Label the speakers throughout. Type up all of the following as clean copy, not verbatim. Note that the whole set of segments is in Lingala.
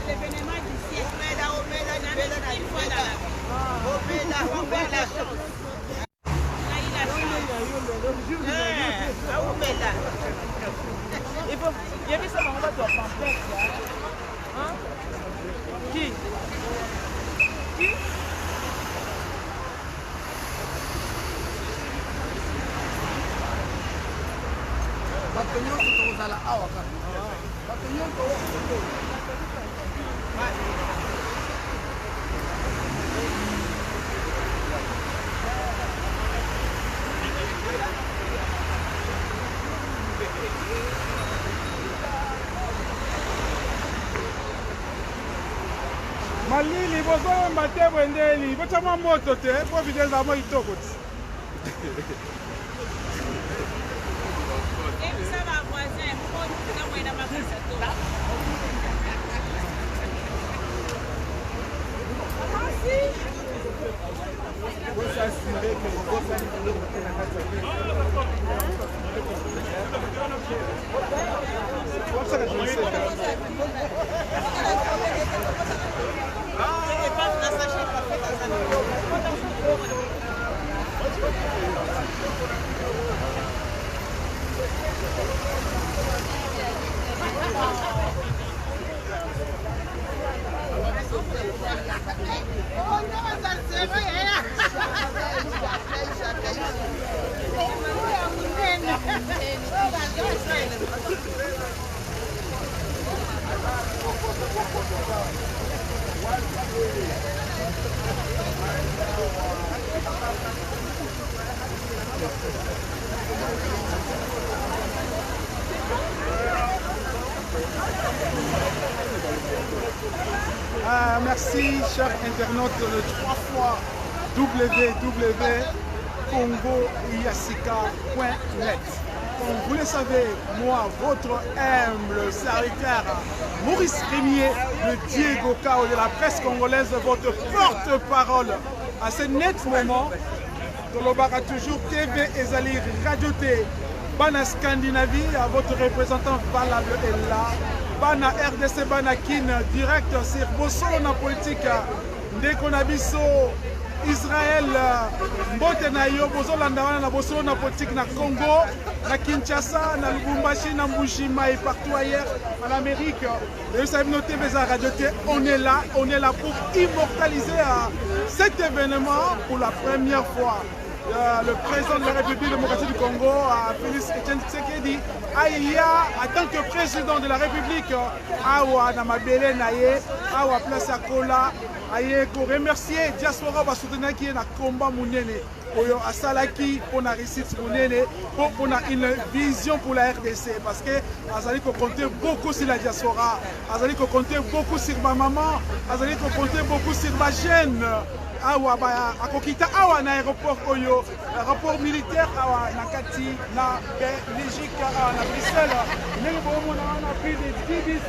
Speaker 1: l'événement du siècle.
Speaker 2: Il faut... Il y a vu ça, on va te pampler. Hein? Qui? Qui?
Speaker 3: Batonyo tozala awa kaka. Batonyo
Speaker 4: Malili bozo mbate bwendeli bochama moto te po videza mo itoko ti. Merci, chers internautes de 3 fois www.congoyassika.net. Comme vous le savez, moi, votre humble serviteur, Maurice Rémier, de Diego Cao de la presse congolaise, votre porte-parole. À ce net moment, Tolobara toujours TV Ezali Radio T, Bana Scandinavie, à votre représentant valable est là. Bana RDC Bana Kin, direct sur Bosolo politique, Ndeko Nabiso, Israël, Mbotenayo, Bozolanda na Bosolo na politique na Congo, na Kinshasa, na Lubumbashi, na Mbushima et partout ailleurs en Amérique. Et vous savez, nos TV Radio T, on est là pour immortaliser cet événement pour la première fois. Le président de la République démocratique du Congo, Félix Etienne Tshisekedi, en tant que président de la République, Awa Namabele Naye, Awa Place Akola, Aye, pour remercier Diaspora va soutenir qui est dans le combat Mounene, pour Asalaki, pour la réussite Mounene, pour une vision pour la RDC, parce que Azali ko compter beaucoup sur la diaspora, Azali ko compter beaucoup sur ma maman, Azali ko compter beaucoup sur ma jeune. Awa ba akokita awa na aéroport oyo aéroport militaire awa na kati na Belgique na Bruxelles ndenge bomona wana plus de 10 bis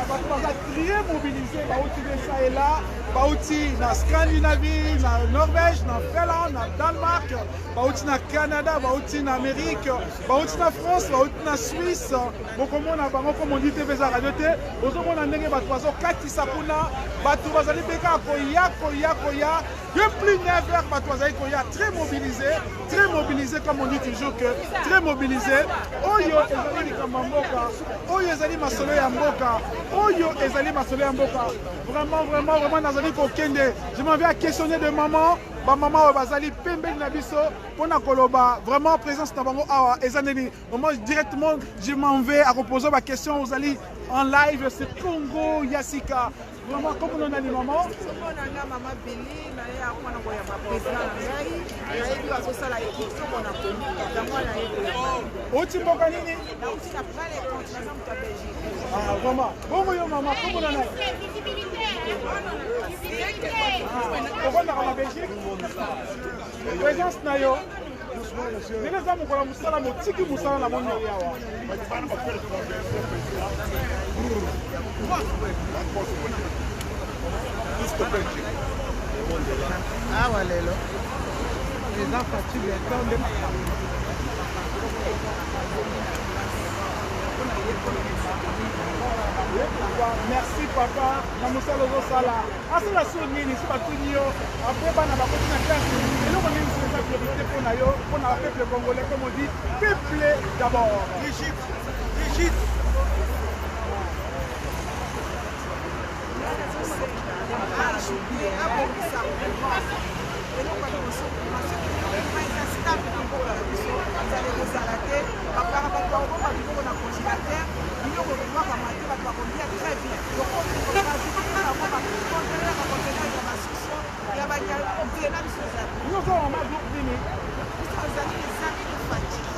Speaker 4: bato baza très mobilisé bauti de et là bauti na Scandinavie na Norvège na Finlande na Danemark bauti na Canada bauti na Amérique bauti na France bauti na Suisse bokomona bango comme on dit TV za radio te ozomona ndenge bato bazokatisa kuna bato bazali beka koya depuis 9 heures, Batouazaï Koya très mobilisé comme on dit toujours que très mobilisé. Oyo ezali Kamamboka, Oyo ezali Masolo ya Mboka, Oyo ezali Masolo ya Mboka. Vraiment Nazali Kokende. Je m'en vais à questionner de maman. Maman Bazali Pembe Nabiso pour Koloba. Vraiment présence Nabango Awa Ezaneli. Moi directement je m'en vais à reposer ma question aux Ali en live, c'est Congo Yassika. Vraiment, comme on a dit maman. Ah, vraiment. Bon, maman, comme on a dit. Pourquoi on a la Belgique? Présence Nayo. Les hommes qui ont Moussala, Motiki Moussala, la monnaie.
Speaker 3: Ah, voilà. Les enfants, tu les donnes.
Speaker 4: merci papa. Namusala Sala. Asa la sonini, si batunio. Après, on a la classe. Et nous, on a une priorité pour le peuple congolais, comme on dit, peuple d'abord.
Speaker 3: Brigitte, Brigitte.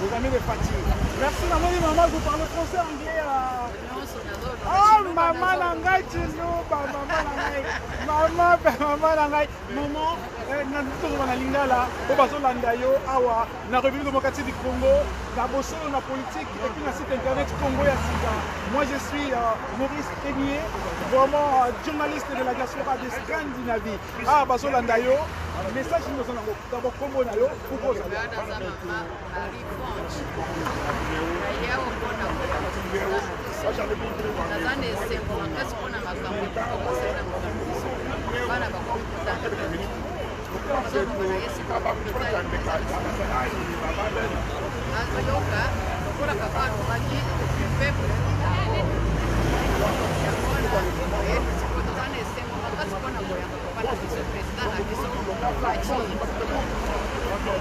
Speaker 4: Vos amis de Fatih. Merci maman, vous parlez français, anglais. Oh maman nangai chino, maman nangai. Maman nangai. Maman, nanto na lingala, o bazo landa yo awa na République démocratique du Congo, na bosso na politique et puis na site internet Congo ya Sika. Moi je suis Maurice Rémier, vraiment journaliste de la diaspora de Scandinavie. Ah bazo landa yo, message nous en avons d'abord Congo na yo pour poser.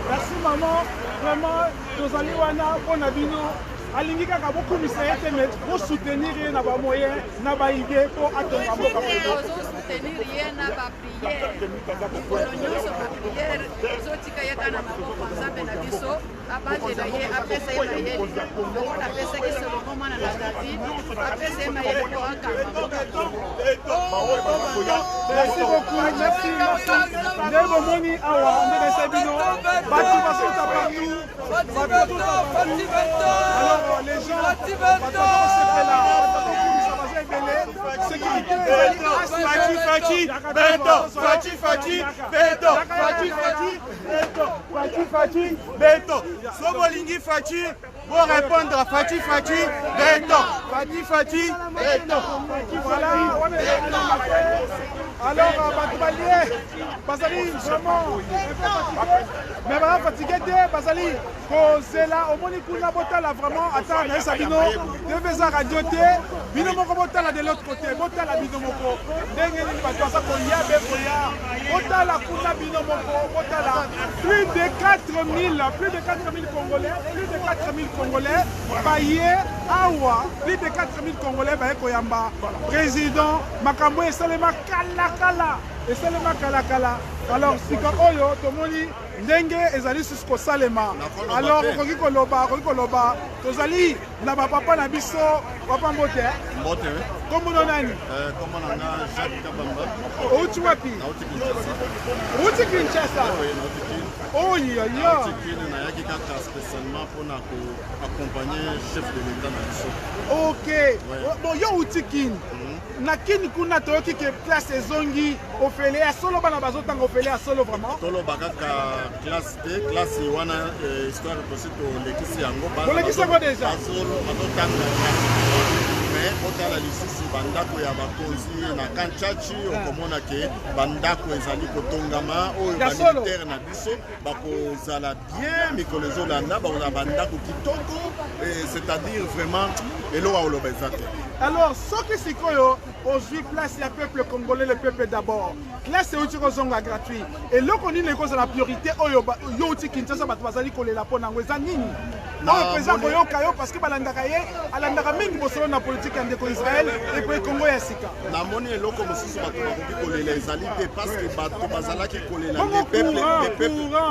Speaker 4: Merci maman, vraiment, nous allons voir Nabino. Alingi kaka beaucoup misaya temet pour soutenir na ba moyen na ba idée pour attendre ba moka
Speaker 1: pour soutenir rien na ba prière kolonyo so ba prière zo tika yaka na maboko nzambe na biso abanje na ye apesa ye mayele donc on appelle ça que c'est le moment na David apesa ye mayele pour akamba.
Speaker 4: Merci beaucoup, merci. Ndebo moni awa ndebe sabino batu basota partout. Alors les gens
Speaker 3: Beto, Sobolingi Fati, pour répondre à Fati, Beto, Fati, Beto.
Speaker 4: Voilà, alors, Batoualier, Basali, vraiment, mais vraiment fatigué, Basali, Kozela, au Monikuna Botala, vraiment, attends, Sabino, devez radio, Bino Moko Botala de l'autre côté, Botala Bino Moko, Dengue, Batoisa, Koya, Befoya, Botala, Kuna Bino Moko, Botala, plus de 4000 Congolais, Baye, Awa, plus de 4000 Congolais, Baye Koyamba, président, Makambo et Salema Kala. Et Salema Kala. Alors, si Oyo, Tomoni, Ndenge, Ezali Susko Salema. Alors, Koko Loba, Tozali, Naba Papa Nabiso, Papa Mbote. Comment on a Jacques Kabamba. Où tu m'appelles? Où tu Kinshasa? Oh, yeah.
Speaker 5: Spécialement pour accompagner le chef de l'État.
Speaker 4: Ok. Bon, yo Outikin. Nakini kuna toyoki ke place ezongi ofele ya solo bana bazotanga ofele ya solo vraiment.
Speaker 5: Tolo bakaka classe T, classe wana histoire possible lekisi yango bana.
Speaker 4: Pour lekisi yango déjà.
Speaker 5: Solo bazotanga. Mais otala lisusu bandako ya bakonzi na Kanchachi okomona ke bandako ezali kotongama oyo militaire na biso bakozala bien mikolo ezolanda bakoza bandako kitoko, c'est-à-dire vraiment elo oloba ezate.
Speaker 4: Alors, ce qui c'est aujourd'hui place le peuple congolais, le peuple d'abord. Classe c'est Zonga gratuit. Et là qu'on dit les causes la priorité, yo Kinshasa batwazali kolela pona ngweza nini. On présent koyo kayo parce que balandaka ye, alandaka mingi bosolo na politique en déco Israël et pour Congo ya sika.
Speaker 5: Na moni eloko mosusu bato bakoki kolela ezali te parce que bato bazalaki kolela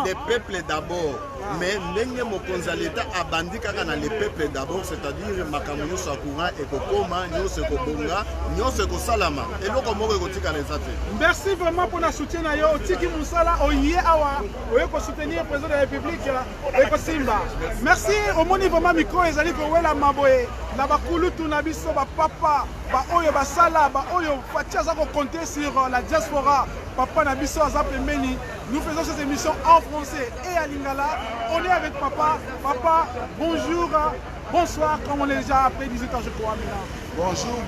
Speaker 5: les peuples d'abord. Mais ndenge mokonzi ya l'État abandi kaka na les peuples d'abord, c'est-à-dire makambo nyonso ya courant ekokoma nyonso ekobonga nyonso ekosalama eloko moko ekotika les ate.
Speaker 4: Merci vraiment pour la soutien na yo otiki musala oye awa oyeko soutenir président de la République eko Simba. Merci au moni vraiment micro ezali ko wela maboye na bakulutu na biso ba papa ba oyo basala ba oyo fatia za ko compter sur la diaspora papa na biso aza pembeni. Nous faisons cette émission en français et à lingala. On est avec papa. Papa, bonjour, bonsoir, comme on est déjà après 18 ans je crois maintenant.
Speaker 5: Bonjour.